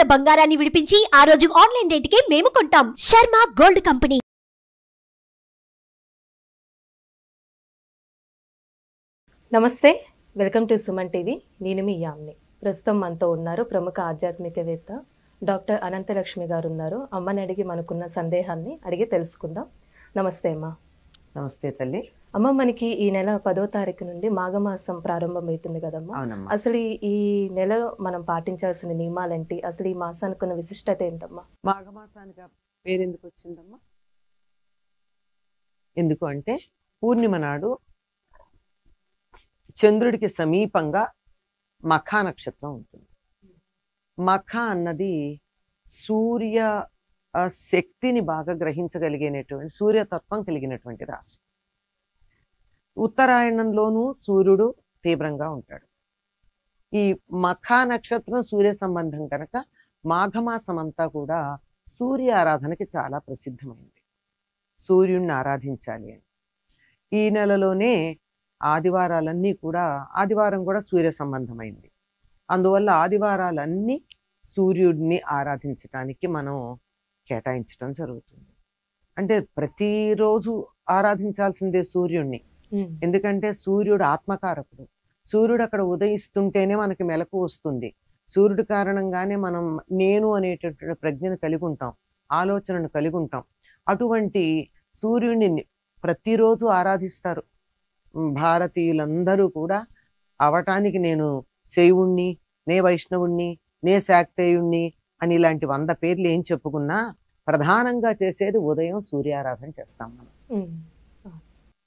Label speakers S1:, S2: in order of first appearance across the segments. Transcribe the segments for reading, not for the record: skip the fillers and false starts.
S1: ఉన్న బంగారాన్ని విడిపించి ఆ రోజు ఆన్లైన్ రేటుకే మేము కొంటాం. Sharma gold company.
S2: నమస్తే, వెల్కమ్ టు సుమన్ టీవీ. నేను మీ యామ్ని. ప్రస్తుతం మనతో ఉన్నారు ప్రముఖ ఆధ్యాత్మికవేత్త డాక్టర్ అనంతలక్ష్మి గారు ఉన్నారు. అమ్మని అడిగి మనకున్న సందేహాన్ని అడిగి తెలుసుకుందాం. నమస్తే అమ్మ.
S3: నమస్తే తల్లి.
S2: అమ్మ, మనకి ఈ నెల 10వ తారీఖు నుండి మాఘమాసం ప్రారంభమవుతుంది కదమ్మా. అసలు ఈ నెల మనం పాటించాల్సిన నియమాలేంటి? అసలు ఈ మాసానికి ఉన్న విశిష్టత ఏంటమ్మా?
S3: మాఘమాసానికి పేరు ఎందుకు వచ్చిందమ్మా? ఎందుకు అంటే పూర్ణిమ నాడు చంద్రుడికి సమీపంగా మఖా నక్షత్రం ఉంటుంది. మఖా అన్నది సూర్య శక్తిని బాగా గ్రహించగలిగినటువంటి సూర్యతత్వం కలిగినటువంటి రాశి. ఉత్తరాయణంలోనూ సూర్యుడు తీవ్రంగా ఉంటాడు. ఈ మఖా నక్షత్రం సూర్య సంబంధం కనుక మాఘమాసం అంతా కూడా సూర్య ఆరాధనకి చాలా ప్రసిద్ధమైంది. సూర్యుడిని ఆరాధించాలి అని ఈ నెలలోనే ఆదివారాలన్నీ కూడా, ఆదివారం కూడా సూర్య సంబంధమైంది. అందువల్ల ఆదివారాలన్నీ సూర్యుడిని ఆరాధించడానికి మనం కేటాయించడం జరుగుతుంది. అంటే ప్రతిరోజు ఆరాధించాల్సిందే సూర్యుడిని. ఎందుకంటే సూర్యుడు ఆత్మకారకుడు. సూర్యుడు అక్కడ ఉదయిస్తుంటేనే మనకి మెలకు వస్తుంది. సూర్యుడి కారణంగానే మనం నేను అనేటటువంటి ప్రజ్ఞను కలిగి ఉంటాం, ఆలోచనను కలిగి ఉంటాం. అటువంటి సూర్యుడిని ప్రతిరోజు ఆరాధిస్తారు భారతీయులందరూ కూడా. అవటానికి నేను శైవుణ్ణి, నే వైష్ణవుణ్ణి, నే శాక్తేయుణ్ణి అని ఇలాంటి 100 పేర్లు ఏం చెప్పుకున్నా ప్రధానంగా చేసేది ఉదయం సూర్యారాధన చేస్తాం మనం.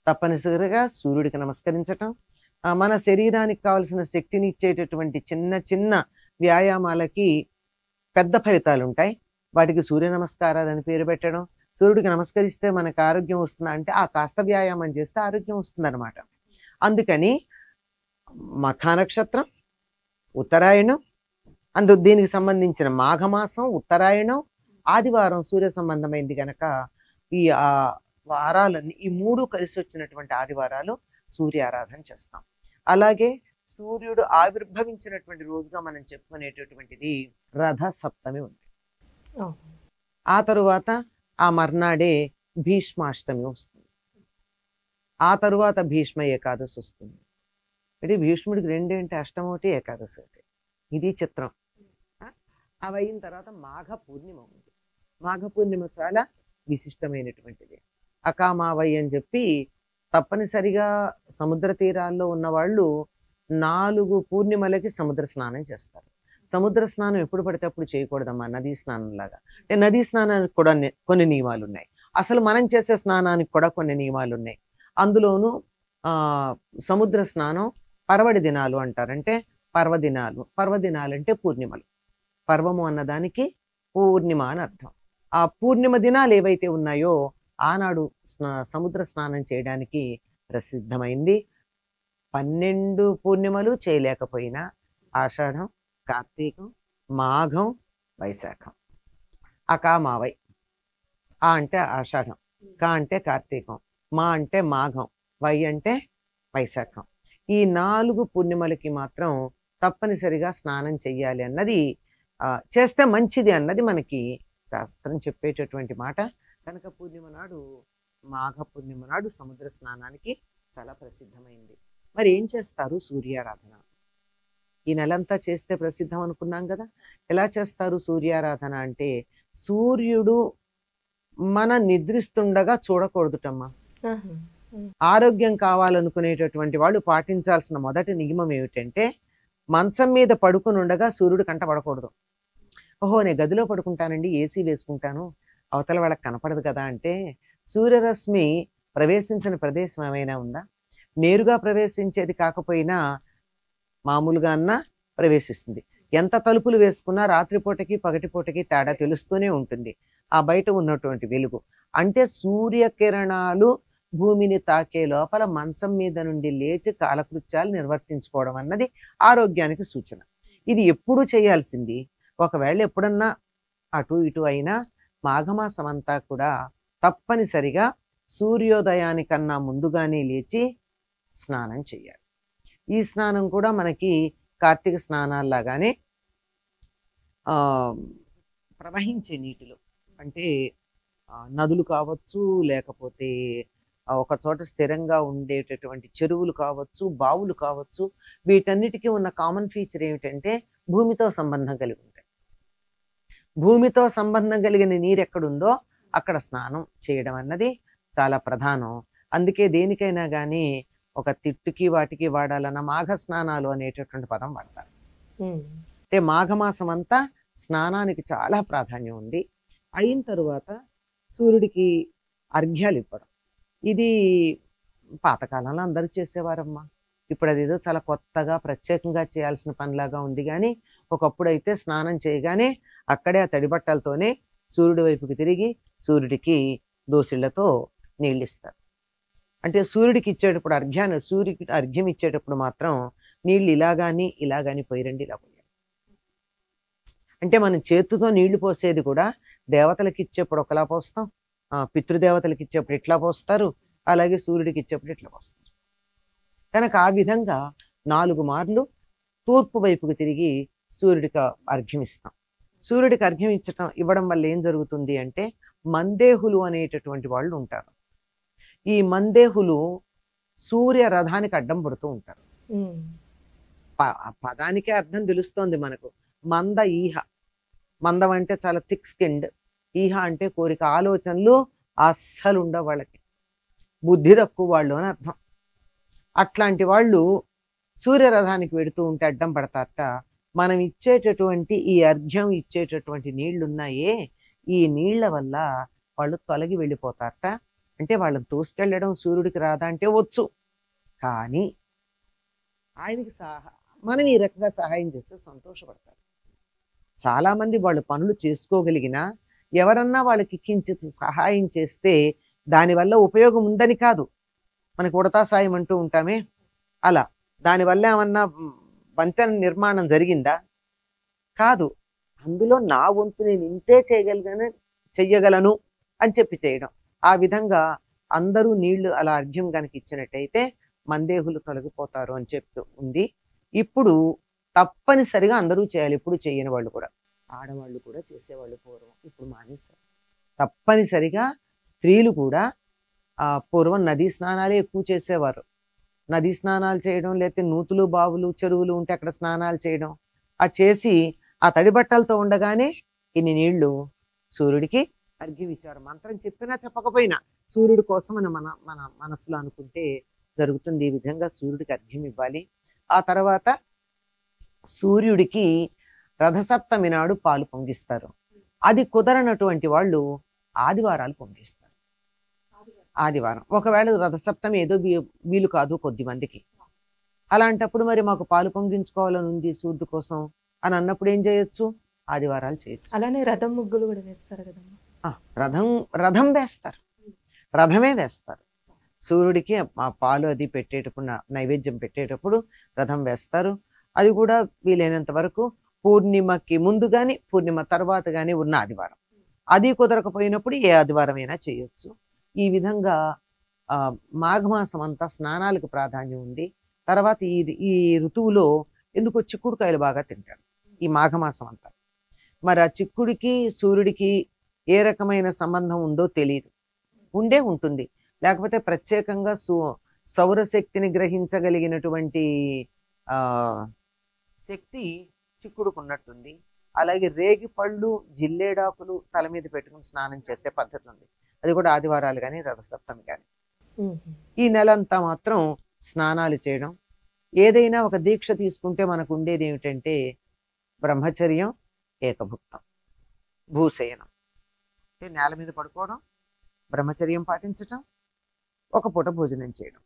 S3: తప్పనిసరిగా సూర్యుడికి నమస్కరించటం, మన శరీరానికి కావలసిన శక్తిని ఇచ్చేటటువంటి చిన్న చిన్న వ్యాయామాలకి పెద్ద ఫలితాలు ఉంటాయి. వాటికి సూర్య నమస్కారాలు అని పేరు పెట్టడం. సూర్యుడికి నమస్కరిస్తే మనకు ఆరోగ్యం వస్తుందా అంటే ఆ కాస్త వ్యాయామం చేస్తే ఆరోగ్యం వస్తుందన్నమాట. అందుకని మఖా నక్షత్రం, ఉత్తరాయణం, దీనికి సంబంధించిన మాఘమాసం, ఉత్తరాయణం, ఆదివారం సూర్య సంబంధమైంది కనుక ఈ వారాలన్నీ, ఈ 3 కలిసి వచ్చినటువంటి ఆదివారాలు సూర్య ఆరాధన చేస్తాం. అలాగే సూర్యుడు ఆవిర్భవించినటువంటి రోజుగా మనం చెప్పుకునేటటువంటిది రథ సప్తమి ఉంది. ఆ తరువాత ఆ మర్నాడే భీష్మాష్టమి వస్తుంది. ఆ తరువాత భీష్మ ఏకాదశి వస్తుంది. ఇది భీష్ముడికి 2 ఏంటి, అష్టమి ఒకటి, ఏకాదశి ఒకటి. ఇది చిత్రం. అవి అయిన తర్వాత మాఘ పూర్ణిమ ఉంది. మాఘ పూర్ణిమ చాలా విశిష్టమైనటువంటిది. అకామావై అని చెప్పి తప్పనిసరిగా సముద్ర తీరాల్లో ఉన్నవాళ్ళు 4 పూర్ణిమలకి సముద్ర స్నానం చేస్తారు. సముద్ర స్నానం ఎప్పుడు పడితే అప్పుడు చేయకూడదమ్మా, నదీ స్నానం లాగా. అంటే నదీ స్నానానికి కూడా కొన్ని నియమాలు ఉన్నాయి. అసలు మనం చేసే స్నానానికి కూడా కొన్ని నియమాలు ఉన్నాయి. అందులోనూ సముద్ర స్నానం పర్వడి దినాలు అంటారంటే పర్వదినాలు. పర్వదినాలు అంటే పూర్ణిమలు. పర్వము అన్నదానికి పూర్ణిమ అని అర్థం. ఆ పూర్ణిమ దినాలు ఏవైతే ఉన్నాయో ఆనాడు సముద్ర స్నానం చేయడానికి ప్రసిద్ధమైంది. 12 పూర్ణిమలు చేయలేకపోయినా ఆషాఢం, కార్తీకం, మాఘం, వైశాఖం. అకామావై. ఆ అంటే ఆషాఢం, కా అంటే కార్తీకం, మా అంటే మాఘం, వై అంటే వైశాఖం. ఈ 4 పూర్ణిమలకి మాత్రం తప్పనిసరిగా స్నానం చెయ్యాలి అన్నది, చేస్తే మంచిది అన్నది మనకి శాస్త్రం చెప్పేటటువంటి మాట. కనుక పూర్ణిమ నాడు, మాఘ పూర్ణిమ నాడు సముద్ర స్నానానికి చాలా ప్రసిద్ధమైంది. మరి ఏం చేస్తారు? సూర్యారాధన ఈ నెలంతా చేస్తే ప్రసిద్ధం అనుకున్నాం కదా. ఎలా చేస్తారు సూర్యారాధన అంటే, సూర్యుడు మన నిద్రిస్తుండగా చూడకూడదుటమ్మా. ఆరోగ్యం కావాలనుకునేటటువంటి వాళ్ళు పాటించాల్సిన మొదటి నియమం ఏమిటంటే, మంచం మీద పడుకుని ఉండగా సూర్యుడు కంట పడకూడదు. ఓహో, నేను గదిలో పడుకుంటానండి, ఏసీ వేసుకుంటాను, అవతల వాళ్ళకి కనపడదు కదా అంటే, సూర్యరశ్మి ప్రవేశించిన ప్రదేశం ఏమైనా ఉందా? నేరుగా ప్రవేశించేది కాకపోయినా మామూలుగా అన్నా ప్రవేశిస్తుంది. ఎంత తలుపులు వేసుకున్నా రాత్రిపూటకి పగటిపూటకి తేడా తెలుస్తూనే ఉంటుంది. ఆ బయట ఉన్నటువంటి వెలుగు అంటే సూర్యకిరణాలు భూమిని తాకే లోపల మంచం మీద నుండి లేచి కాలకృత్యాలు నిర్వర్తించుకోవడం అన్నది ఆరోగ్యానికి సూచన. ఇది ఎప్పుడూ చేయాల్సింది. ఒకవేళ ఎప్పుడన్నా అటు ఇటు అయినా మాఘమాసం అంతా కూడా తప్పనిసరిగా సూర్యోదయానికన్నా ముందుగానే లేచి స్నానం చేయాలి. ఈ స్నానం కూడా మనకి కార్తీక స్నానాల్లాగానే ఆ, ప్రవహించే నీటిలో, అంటే నదులు కావచ్చు, లేకపోతే ఒక చోట స్థిరంగా ఉండేటటువంటి చెరువులు కావచ్చు, బావులు కావచ్చు, వీటన్నిటికీ ఉన్న కామన్ ఫీచర్ ఏమిటంటే భూమితో సంబంధం కలిగి ఉంటాయి. భూమితో సంబంధం కలిగిన నీరు ఎక్కడుందో అక్కడ స్నానం చేయడం అన్నది చాలా ప్రధానం. అందుకే దేనికైనా కానీ ఒక తిట్టుకి వాటికి వాడాలన్న మాఘ స్నానాలు అనేటటువంటి పదం వాడతారు. అంటే మాఘమాసం అంతా స్నానానికి చాలా ప్రాధాన్యం ఉంది. అయిన తరువాత సూర్యుడికి అర్ఘ్యాలు ఇవ్వడం, ఇది పాతకాలంలో అందరూ చేసేవారమ్మా. ఇప్పుడు అదేదో చాలా కొత్తగా ప్రత్యేకంగా చేయాల్సిన పనిలాగా ఉంది. కానీ ఒకప్పుడైతే స్నానం చేయగానే అక్కడే ఆ తడి బట్టలతోనే సూర్యుడి వైపుకి తిరిగి సూర్యుడికి దోసిళ్లతో నీళ్ళు ఇస్తారు. అంటే సూర్యుడికి ఇచ్చేటప్పుడు సూర్యుడికి అర్ఘ్యం ఇచ్చేటప్పుడు మాత్రం నీళ్ళు ఇలాగాని పోయిరండి, ఇలా పోయాలి. అంటే మనం చేతితో నీళ్లు పోసేది కూడా దేవతలకి ఇచ్చేప్పుడు ఒకలా పోస్తాం, పితృదేవతలకి ఇచ్చేప్పుడు ఇట్లా పోస్తారు, అలాగే సూర్యుడికి ఇచ్చేప్పుడు ఇట్లా పోస్తారు. కనుక ఆ విధంగా 4 మార్లు తూర్పు వైపుకి తిరిగి సూర్యుడికి అర్ఘ్యం ఇస్తాం. సూర్యుడికి అర్ఘ్యం ఇవ్వడం వల్ల ఏం జరుగుతుంది అంటే మందేహులు అనేటటువంటి వాళ్ళు ఉంటారు. ఈ మందేహులు సూర్య రథానికి అడ్డం పడుతూ ఉంటారు. పదానికే అర్థం తెలుస్తోంది మనకు. మంద ఈహ, మందం అంటే చాలా థిక్ స్కిన్డ్, ఈహ అంటే కోరిక, ఆలోచనలు అస్సలు ఉండవు వాళ్ళకి, బుద్ధి తక్కువ వాళ్ళు అని అర్థం. అట్లాంటి వాళ్ళు సూర్యరథానికి వెడుతూ ఉంటే అడ్డం పడతారట. మనం ఇచ్చేటటువంటి ఈ అర్ఘ్యం ఇచ్చేటటువంటి నీళ్లున్నాయే, ఈ నీళ్ల వల్ల వాళ్ళు తొలగి వెళ్ళిపోతారట. అంటే వాళ్ళని తోసుకెళ్ళడం సూర్యుడికి రాదా అంటే వచ్చు, కానీ ఆయనకి మనం ఈ రకంగా సహాయం చేస్తే సంతోషపడతారు. చాలామంది వాళ్ళు పనులు చేసుకోగలిగినా ఎవరన్నా వాళ్ళకి కించిత్ సహాయం చేస్తే దానివల్ల ఉపయోగం ఉందని కాదు, మనకు ఉడతా సాయం అంటూ ఉంటామే, అలా దానివల్ల ఏమన్నా వంతెన నిర్మాణం జరిగిందా? కాదు, అందులో నా వంతు నేను ఇంతే చెయ్యగలను అని చెప్పి చేయడం. ఆ విధంగా అందరూ నీళ్లు అలా అర్ఘ్యం కనుక ఇచ్చినట్టయితే మందేహులు తొలగిపోతారు అని చెప్తూ ఉంది. ఇప్పుడు తప్పనిసరిగా అందరూ చేయాలి, ఇప్పుడు చేయని వాళ్ళు కూడా, ఆడవాళ్ళు కూడా చేసేవాళ్ళు పూర్వం, ఇప్పుడు మానేశారు. తప్పనిసరిగా స్త్రీలు కూడా పూర్వం నదీ స్నానాలే ఎక్కువ చేసేవారు. నదీ స్నానాలు చేయడం, లేకపోతే నూతులు, బావులు, చెరువులు ఉంటే అక్కడ స్నానాలు చేయడం, ఆ చేసి ఆ తడి బట్టలతో ఉండగానే ఇన్ని నీళ్లు సూర్యుడికి అర్ఘ్యం ఇచ్చారు. మంత్రం చెప్పినా చెప్పకపోయినా సూర్యుడి కోసం మన మన మనసులో అనుకుంటే జరుగుతుంది. ఈ విధంగా సూర్యుడికి అర్ఘ్యం ఇవ్వాలి. ఆ తర్వాత సూర్యుడికి రథసప్తమి నాడు పాలు పొంగిస్తారు. అది కుదరనటువంటి వాళ్ళు ఆదివారాలు పొంగిస్తారు. ఆదివారం ఒకవేళ రథసప్తమి ఏదో వీలు కాదు కొద్ది మందికి, అలాంటప్పుడు మరి మాకు పాలు పొంగించుకోవాలని ఉంది సూర్యుడి కోసం అని అన్నప్పుడు ఏం చేయొచ్చు? ఆదివారాలు చేయొచ్చు.
S2: అలానే రథం ముగ్గులు కూడా వేస్తారు కదమ్మా.
S3: రథం వేస్తారు, రథమే వేస్తారు. సూర్యుడికి ఆ పాలు అది పెట్టేటప్పుడు, నైవేద్యం పెట్టేటప్పుడు రథం వేస్తారు. అది కూడా వీలైనంత వరకు పూర్ణిమకి ముందు కానీ పూర్ణిమ తర్వాత కానీ ఉన్న ఆదివారం. అది కుదరకపోయినప్పుడు ఏ ఆదివారం అయినా చేయొచ్చు. ఈ విధంగా మాఘమాసం అంతా స్నానాలకు ప్రాధాన్యం ఉంది. తర్వాత ఈ ఋతువులో ఎందుకో చిక్కుడుకాయలు బాగా తింటారు ఈ మాఘమాసం అంతా. మరి ఆ చిక్కుడికి సూర్యుడికి ఏ రకమైన సంబంధం ఉందో తెలియదు, ఉండే ఉంటుంది, లేకపోతే ప్రత్యేకంగా సౌరశక్తిని గ్రహించగలిగినటువంటి శక్తి చిక్కుడుకు ఉన్నట్టుంది. అలాగే రేగి పళ్ళు, జిల్లేడాకులు తల మీద పెట్టుకుని స్నానం చేసే పద్ధతి ఉంది. అది కూడా ఆదివారాలు కానీ రథసప్తమి కానీ. ఈ నెలంతా మాత్రం స్నానాలు చేయడం. ఏదైనా ఒక దీక్ష తీసుకుంటే మనకు ఉండేది ఏమిటంటే బ్రహ్మచర్యం, ఏకభుక్తం, భూశయనం, అంటే నేల మీద పడుకోవడం, బ్రహ్మచర్యం పాటించటం, ఒక పూట భోజనం చేయడం.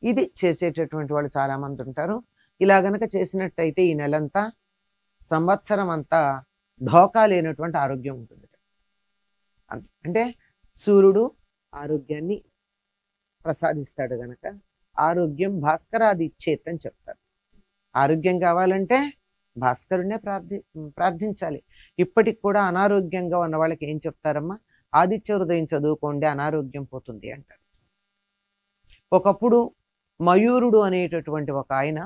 S3: ఇది చేసేటటువంటి వాళ్ళు చాలామంది ఉంటారు. ఇలా గనక చేసినట్టయితే ఈ నెలంతా, సంవత్సరం అంతా ఢోకా లేనటువంటి ఆరోగ్యం ఉంటుంది. అంటే సూర్యుడు ఆరోగ్యాన్ని ప్రసాదిస్తాడు గనక ఆరోగ్యం భాస్కరాది ఇచ్చేత్ అని చెప్తారు. ఆరోగ్యం కావాలంటే భాస్కరుడినే ప్రార్థించాలి. ఇప్పటికి కూడా అనారోగ్యంగా ఉన్న వాళ్ళకి ఏం చెప్తారమ్మా? ఆదిత్య హృదయం చదువుకోండి, అనారోగ్యం పోతుంది అంటారు. ఒకప్పుడు మయూరుడు అనేటటువంటి ఒక ఆయన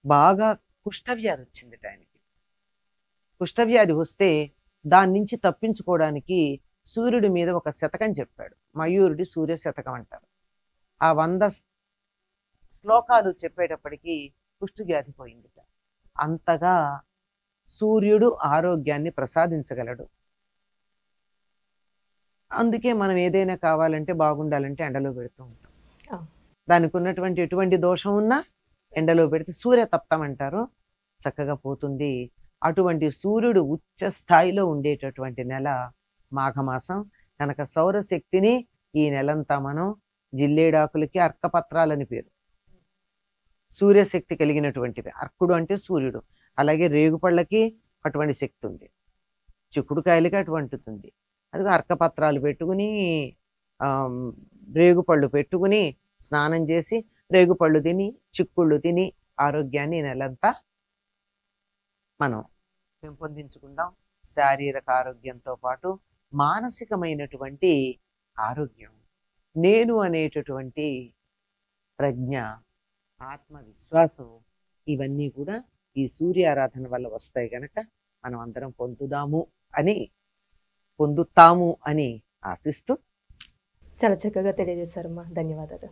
S3: బాగా కుష్ఠవ్యాధి వచ్చింది ఆయనకి. కుష్ఠవ్యాధి వస్తే దాని నుంచి తప్పించుకోవడానికి సూర్యుడి మీద ఒక శతకం చెప్పాడు. మయూరుడి సూర్య శతకం అంటారు. ఆ 100 శ్లోకాలు చెప్పేటప్పటికీ కుష్ఠవ్యాధి పోయిందిట. అంతగా సూర్యుడు ఆరోగ్యాన్ని ప్రసాదించగలడు. అందుకే మనం ఏదైనా కావాలంటే బాగుండాలంటే ఎండలో పెడుతూ ఉంటాం. దానికి ఉన్నటువంటి ఎటువంటి దోషం ఉన్నా ఎండలో పెడితే సూర్యతప్తం అంటారు, చక్కగా పోతుంది. అటువంటి సూర్యుడు ఉచ్చ స్థాయిలో ఉండేటటువంటి నెల మాఘమాసం కనుక సౌరశక్తిని ఈ నెలంతా మనం జిల్లేడాకులకి అర్కపత్రాలని పేరు. సూర్యశక్తి కలిగినటువంటివి. అర్కుడు అంటే సూర్యుడు. అలాగే రేగుపళ్ళకి అటువంటి శక్తి ఉంది, చిక్కుడుకాయలకి అటువంటిది ఉంది. అది అర్కపత్రాలు పెట్టుకుని రేగుపళ్ళు పెట్టుకుని స్నానం చేసి రేగుపళ్ళు తిని చిక్కుళ్ళు తిని ఆరోగ్యాన్ని నెలంతా మనం పెంపొందించుకుందాం. శారీరక ఆరోగ్యంతో పాటు మానసికమైనటువంటి ఆరోగ్యం, నేను అనేటటువంటి ప్రజ్ఞ, ఆత్మవిశ్వాసం ఇవన్నీ కూడా ఈ సూర్య ఆరాధన వల్ల వస్తాయి గనక మనం అందరం పొందుతాము అని ఆశిస్తూ
S2: చాలా చక్కగా తెలియజేశారమ్మా. ధన్యవాదాలు.